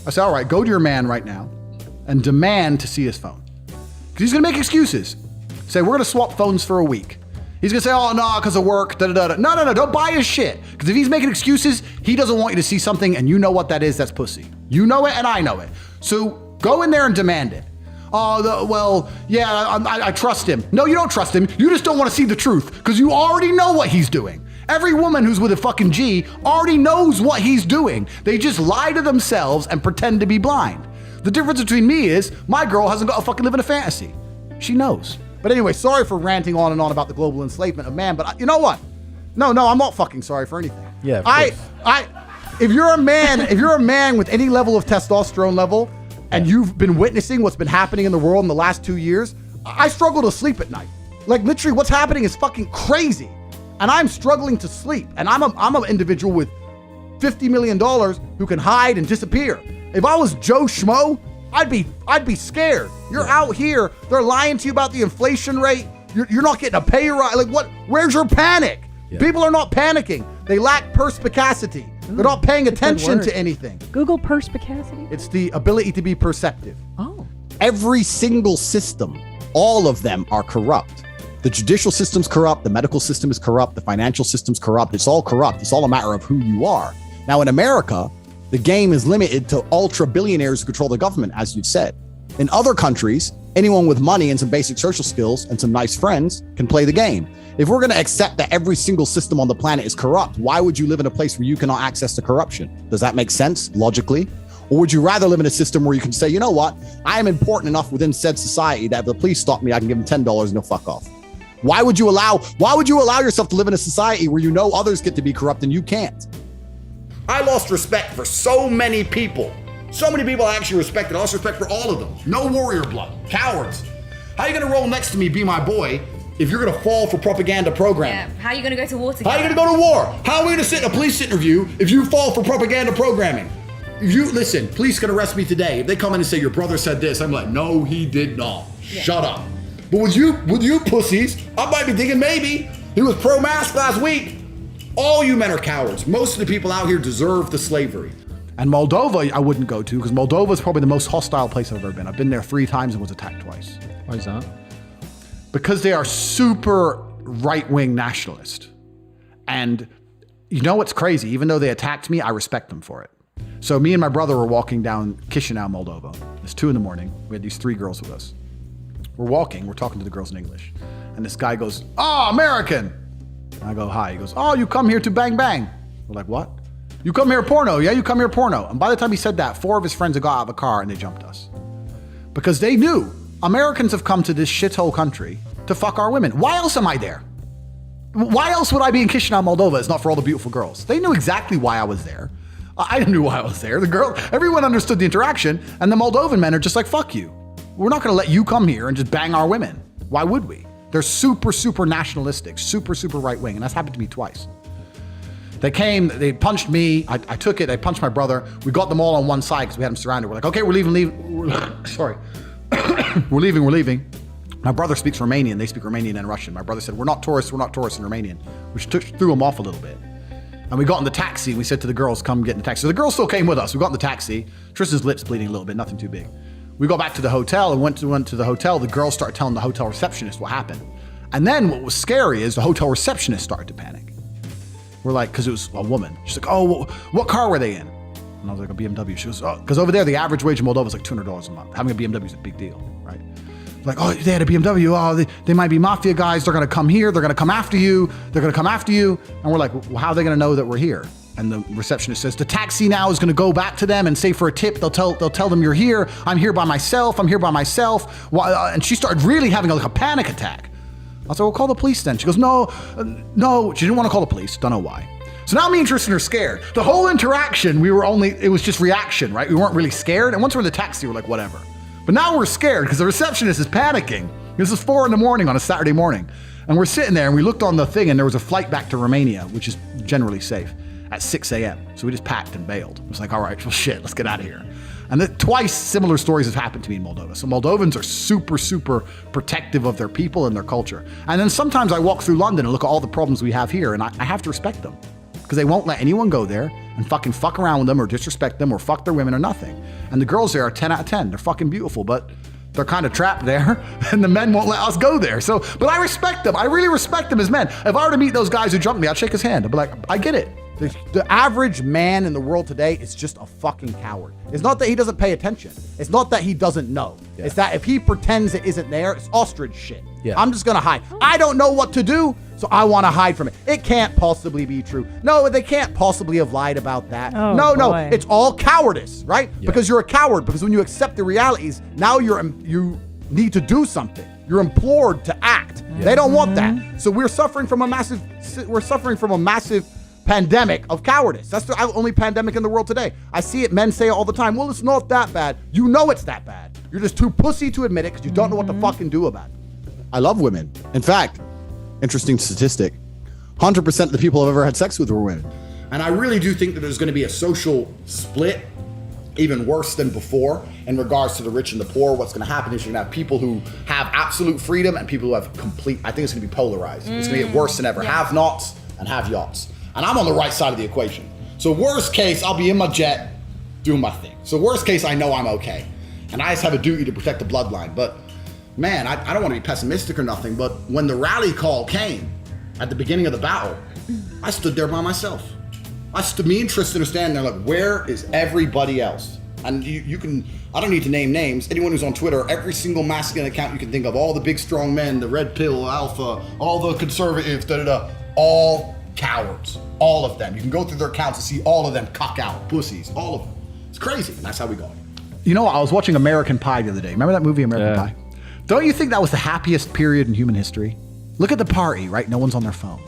I said, all right, go to your man right now and demand to see his phone. Because he's going to make excuses. Say, we're going to swap phones for a week. He's going to say, oh, no, because of work, da-da-da-da. No, don't buy his shit. Because if he's making excuses, he doesn't want you to see something, and you know what that is, that's pussy. You know it, and I know it. So go in there and demand it. I trust him. No, you don't trust him. You just don't want to see the truth, because you already know what he's doing. Every woman who's with a fucking G already knows what he's doing. They just lie to themselves and pretend to be blind. The difference between me is my girl hasn't got to fucking live in a fantasy. She knows. But anyway, sorry for ranting on and on about the global enslavement of man, but you know what? No, I'm not fucking sorry for anything. Yeah, if you're a man with any level of testosterone level, and you've been witnessing what's been happening in the world in the last 2 years, I struggle to sleep at night. Like literally what's happening is fucking crazy. And I'm struggling to sleep. And I'm an individual with $50 million who can hide and disappear. If I was Joe Schmo, I'd be scared. You're out here, they're lying to you about the inflation rate. You're not getting a pay rise. Like what? Where's your panic? Yeah. People are not panicking. They lack perspicacity. They're not paying attention to anything. Google perspicacity? It's the ability to be perceptive. Oh. Every single system, all of them are corrupt. The judicial system's corrupt. The medical system is corrupt. The financial system's corrupt. It's all corrupt. It's all a matter of who you are. Now in America, the game is limited to ultra billionaires who control the government, as you've said. In other countries, anyone with money and some basic social skills and some nice friends can play the game. If we're going to accept that every single system on the planet is corrupt, why would you live in a place where you cannot access the corruption? Does that make sense logically? Or would you rather live in a system where you can say, you know what? I am important enough within said society that if the police stop me, I can give them $10 and they'll fuck off. Why would you allow yourself to live in a society where you know others get to be corrupt and you can't? I lost respect for so many people. So many people I actually respected. I lost respect for all of them. No warrior blood. Cowards. How are you going to roll next to me, be my boy, if you're going to fall for propaganda programming? Yeah, how are you going to go to war together? How are you going to go to war? How are we going to sit in a police interview if you fall for propaganda programming? Listen, police can arrest me today. If they come in and say, your brother said this, I'm like, no, he did not. Yeah. Shut up. But with you pussies, I might be thinking maybe he was pro-mask last week. All you men are cowards. Most of the people out here deserve the slavery. And Moldova, I wouldn't go to because Moldova is probably the most hostile place I've ever been. I've been there 3 times and was attacked twice. Why is that? Because they are super right-wing nationalist. And you know what's crazy? Even though they attacked me, I respect them for it. So me and my brother were walking down Chisinau, Moldova. It's 2 a.m. We had these 3 girls with us. We're talking to the girls in English. And this guy goes, oh, American. And I go, hi. He goes, oh, you come here to bang bang. We're like, what? You come here porno. Yeah, you come here porno. And by the time he said that, 4 of his friends had got out of the car and they jumped us. Because they knew Americans have come to this shithole country to fuck our women. Why else am I there? Why else would I be in Chisinau, Moldova? It's not for all the beautiful girls. They knew exactly why I was there. I knew why I was there. Everyone understood the interaction, and the Moldovan men are just like, fuck you. We're not going to let you come here and just bang our women. Why would we? They're super, super nationalistic, super, super right wing, and that's happened to me twice. They came, they punched me, I took it, they punched my brother. We got them all on one side because we had them surrounded. We're like, okay, we're leaving. Sorry. we're leaving. My brother speaks Romanian, they speak Romanian and Russian. My brother said, we're not tourists in Romanian, which threw him off a little bit. And we got in the taxi, we said to the girls, come get in the taxi. So the girls still came with us. We got in the taxi. Tristan's lips bleeding a little bit, nothing too big. We got back to the hotel and went to the hotel. The girls started telling the hotel receptionist what happened. And then what was scary is the hotel receptionist started to panic. We're like, because it was a woman. She's like, oh, what car were they in? And I was like, a BMW. She goes, oh, because over there, the average wage in Moldova is like $200 a month. Having a BMW is a big deal, right? Like, oh, they had a BMW. Oh, they might be mafia guys. They're going to come here. They're going to come after you. And we're like, well, how are they going to know that we're here? And the receptionist says, the taxi now is going to go back to them and say for a tip, they'll tell them you're here. I'm here by myself. And she started really having like a panic attack. I was like, well, call the police then. She goes, no. She didn't want to call the police. Don't know why. So now me and Tristan are scared. The whole interaction, it was just reaction, right? We weren't really scared. And once we're in the taxi, we're like, whatever. But now we're scared because the receptionist is panicking. This is 4 a.m. on a Saturday morning. And we're sitting there and we looked on the thing and there was a flight back to Romania, which is generally safe, at 6 a.m. So we just packed and bailed. It was like, all right, well, shit, let's get out of here. And twice similar stories have happened to me in Moldova. So Moldovans are super, super protective of their people and their culture. And then sometimes I walk through London and look at all the problems we have here and I have to respect them because they won't let anyone go there and fucking fuck around with them or disrespect them or fuck their women or nothing. And the girls there are 10 out of 10. They're fucking beautiful, but they're kind of trapped there, and the men won't let us go there. So, but I respect them. I really respect them as men. If I were to meet those guys who jumped me, I'd shake his hand. I'd be like, I get it. The average man in the world today is just a fucking coward. It's not that he doesn't pay attention. It's not that he doesn't know. Yeah. It's that if he pretends it isn't there, it's ostrich shit. Yeah. I'm just going to hide. I don't know what to do, so I want to hide from it. It can't possibly be true. No, they can't possibly have lied about that. Oh, no, boy. It's all cowardice, right? Yeah. Because you're a coward. Because when you accept the realities, now you need to do something. You're implored to act. Yeah. They don't want that. So we're suffering from a massive pandemic of cowardice. That's the only pandemic in the world today. I see it, men say it all the time. Well, it's not that bad. You know it's that bad. You're just too pussy to admit it because you don't know what to fucking do about it. I love women. In fact, interesting statistic, 100% of the people I've ever had sex with were women. And I really do think that there's going to be a social split, even worse than before, in regards to the rich and the poor. What's going to happen is you're going to have people who have absolute freedom and people who have complete, I think it's going to be polarized. It's going to get worse than ever. Have-nots and have-yachts. And I'm on the right side of the equation. So worst case, I'll be in my jet doing my thing. So worst case, I know I'm okay. And I just have a duty to protect the bloodline. But man, I don't want to be pessimistic or nothing, but when the rally call came at the beginning of the battle, I stood there by myself. Me and Tristan are standing there like, where is everybody else? And you can, I don't need to name names. Anyone who's on Twitter, every single masculine account you can think of, all the big strong men, the red pill, alpha, all the conservatives, all cowards, all of them. You can go through their accounts and see all of them cock out, pussies, all of them. It's crazy, and that's how we go. You know, I was watching American Pie the other day. Remember that movie, American Pie? Don't you think that was the happiest period in human history? Look at the party, right? No one's on their phone.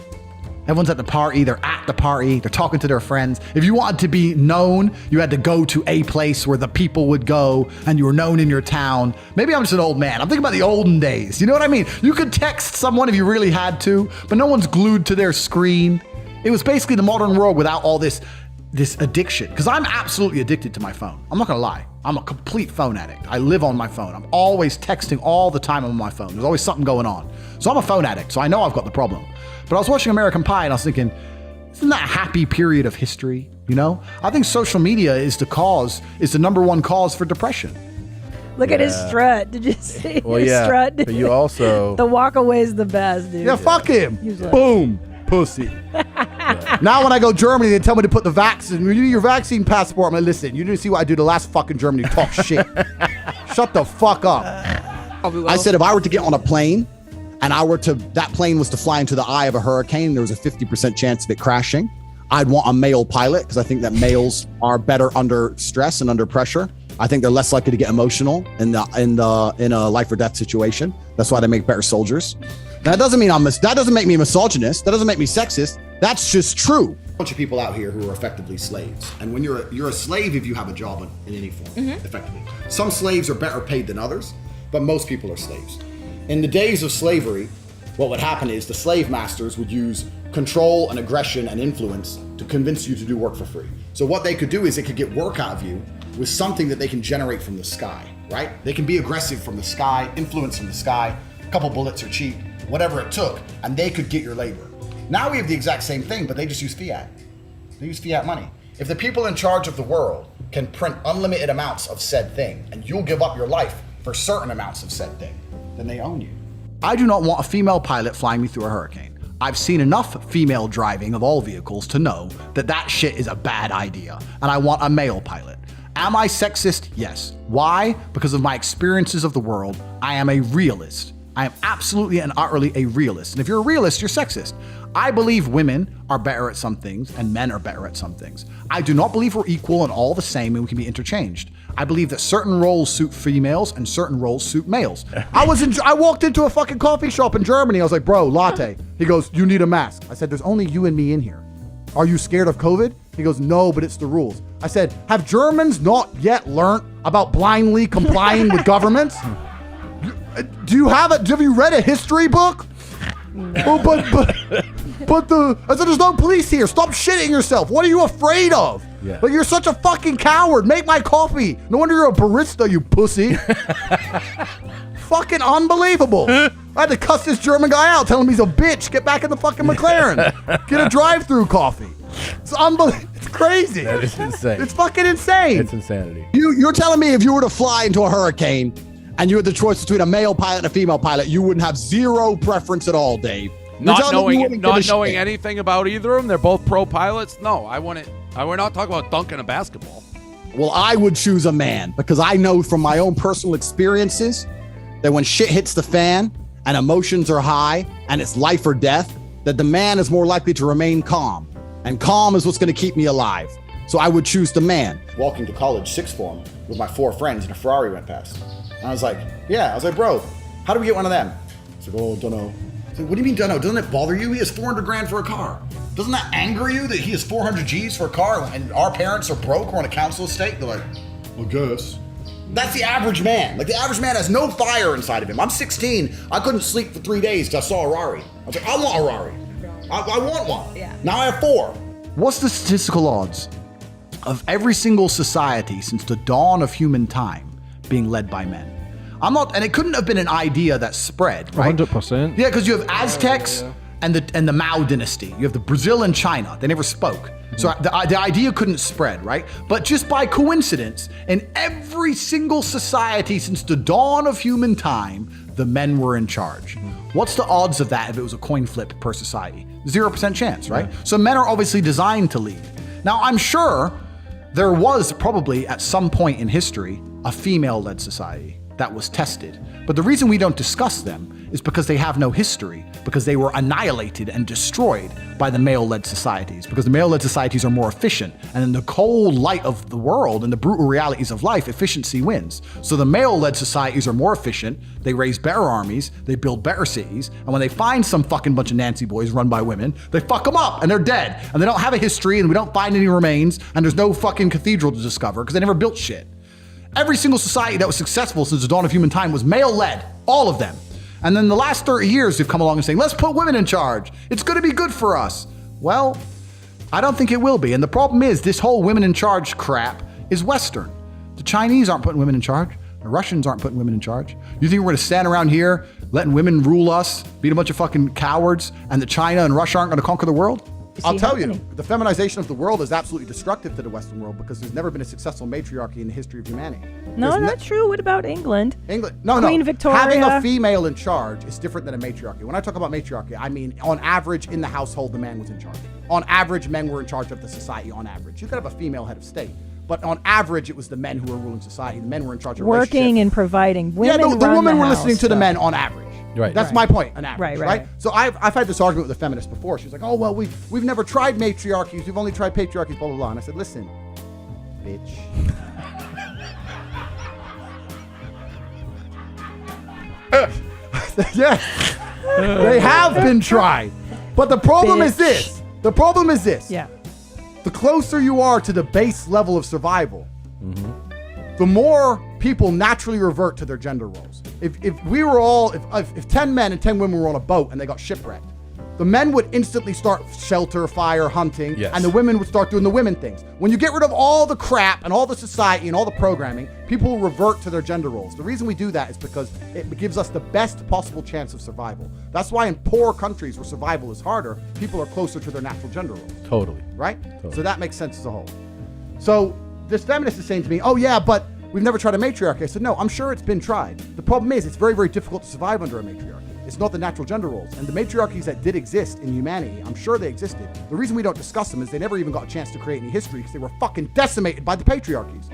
Everyone's at the party, they're at the party, they're talking to their friends. If you wanted to be known, you had to go to a place where the people would go and you were known in your town. Maybe I'm just an old man. I'm thinking about the olden days. You know what I mean? You could text someone if you really had to, but no one's glued to their screen. It was basically the modern world without all this addiction. Because I'm absolutely addicted to my phone. I'm not gonna lie. I'm a complete phone addict. I live on my phone. I'm always texting all the time on my phone. There's always something going on. So I'm a phone addict, so I know I've got the problem. But I was watching American Pie and I was thinking, isn't that a happy period of history? You know? I think social media is the number one cause for depression. Look at his strut. Did you see Well, his yeah. strut? But you also... The walk away is the best, dude. Yeah, fuck him. Usually. Boom. Pussy. Now when I go to Germany, they tell me to put the vaccine. When you do your vaccine passport, I'm like, listen, you didn't see what I do the last fucking Germany. Talk shit. Shut the fuck up. I said if I were to get on a plane and that plane was to fly into the eye of a hurricane, there was a 50% chance of it crashing, I'd want a male pilot because I think that males are better under stress and under pressure. I think they're less likely to get emotional in a life or death situation. That's why they make better soldiers. That doesn't mean that doesn't make me misogynist. That doesn't make me sexist. That's just true. A bunch of people out here who are effectively slaves. And when you're a slave if you have a job in any form, effectively. Some slaves are better paid than others, but most people are slaves. In the days of slavery, what would happen is the slave masters would use control and aggression and influence to convince you to do work for free. So what they could do is they could get work out of you with something that they can generate from the sky, right? They can be aggressive from the sky, influence from the sky, a couple bullets are cheap, whatever it took, and they could get your labor. Now we have the exact same thing, but they just use fiat. They use fiat money. If the people in charge of the world can print unlimited amounts of said thing, and you'll give up your life for certain amounts of said thing, then they own you. I do not want a female pilot flying me through a hurricane. I've seen enough female driving of all vehicles to know that shit is a bad idea, and I want a male pilot. Am I sexist? Yes. Why? Because of my experiences of the world. I am a realist. I am absolutely and utterly a realist. And if you're a realist, you're sexist. I believe women are better at some things and men are better at some things. I do not believe we're equal and all the same and we can be interchanged. I believe that certain roles suit females and certain roles suit males. I walked into a fucking coffee shop in Germany. I was like, bro, latte. He goes, you need a mask. I said, there's only you and me in here. Are you scared of COVID? He goes, no, but it's the rules. I said, have Germans not yet learned about blindly complying with governments? Have you read a history book? Oh, I said, there's no police here. Stop shitting yourself. What are you afraid of? Yeah. But you're such a fucking coward. Make my coffee. No wonder you're a barista, you pussy. Fucking unbelievable. I had to cuss this German guy out, tell him he's a bitch. Get back in the fucking McLaren. Get a drive-through coffee. It's unbelievable. It's crazy. That is insane. It's fucking insane. It's insanity. You're telling me if you were to fly into a hurricane and you had the choice between a male pilot and a female pilot, you wouldn't have zero preference at all, Dave? Not knowing anything about either of them, they're both pro pilots. No, I wouldn't. We're not talking about dunking a basketball. Well, I would choose a man because I know from my own personal experiences that when shit hits the fan and emotions are high and it's life or death, that the man is more likely to remain calm. And calm is what's going to keep me alive. So I would choose the man. Walking to college, sixth form, with my 4 friends, and a Ferrari went past. And I was like, bro, how do we get one of them? He's like, oh, don't know. I said, what do you mean, don't know? Doesn't it bother you? He has 400 grand for a car. Doesn't that anger you that he has 400 G's for a car and our parents are broke or on a council estate? They're like, I guess. That's the average man. Like, the average man has no fire inside of him. I'm 16. I couldn't sleep for 3 days because I saw a Rari. I was like, I want a Rari. I want one. Yeah. Now I have 4. What's the statistical odds of every single society since the dawn of human time being led by men? And it couldn't have been an idea that spread, right? 100%. Yeah, because you have Aztecs and the Mao dynasty. You have the Brazil and China. They never spoke. So the idea couldn't spread, right? But just by coincidence, in every single society since the dawn of human time, the men were in charge. What's the odds of that if it was a coin flip per society? 0% chance, right? So men are obviously designed to lead. Now, I'm sure there was probably at some point in history a female-led society that was tested. But the reason we don't discuss them is because they have no history, because they were annihilated and destroyed by the male-led societies, because the male-led societies are more efficient. And in the cold light of the world and the brutal realities of life, efficiency wins. So the male-led societies are more efficient, they raise better armies, they build better cities, and when they find some fucking bunch of Nancy boys run by women, they fuck them up and they're dead. And they don't have a history and we don't find any remains and there's no fucking cathedral to discover because they never built shit. Every single society that was successful since the dawn of human time was male-led, all of them. And then the last 30 years they've come along and saying, let's put women in charge. It's going to be good for us. Well, I don't think it will be. And the problem is this whole women in charge crap is Western. The Chinese aren't putting women in charge. The Russians aren't putting women in charge. You think we're going to stand around here letting women rule us, being a bunch of fucking cowards, and that China and Russia aren't going to conquer the world? I'll tell you, the feminization of the world is absolutely destructive to the Western world because there's never been a successful matriarchy in the history of humanity. No, not true. What about England? No. Queen Victoria. Having a female in charge is different than a matriarchy. When I talk about matriarchy, I mean on average in the household, the man was in charge. On average, men were in charge of the society on average. You could have a female head of state, but on average, it was the men who were ruling society. The men were in charge of working and providing. Women the women were house, listening to the men on average. Right. That's my point, an average, Right. So I've had this argument with a feminist before. She's like, oh, well, we've never tried matriarchies. We've only tried patriarchies, blah, blah, blah. And I said, listen, bitch. Yes, they have been tried. But the problem is this. The problem is this. Yeah. The closer you are to the base level of survival, the more people naturally revert to their gender roles. If 10 men and 10 women were on a boat and they got shipwrecked, the men would instantly start shelter, fire, hunting, Yes. and the women would start doing the women things. When you get rid of all the crap and all the society and all the programming, people will revert to their gender roles. The reason we do that is because it gives us the best possible chance of survival. That's why in poor countries where survival is harder, people are closer to their natural gender roles. Totally. Right? So that makes sense as a whole. So this feminist is saying to me, oh yeah, but we've never tried a matriarchy. I said, no, I'm sure it's been tried. The problem is it's very, very difficult to survive under a matriarchy. It's not the natural gender roles. And the matriarchies that did exist in humanity, I'm sure they existed. The reason we don't discuss them is they never even got a chance to create any history because they were fucking decimated by the patriarchies.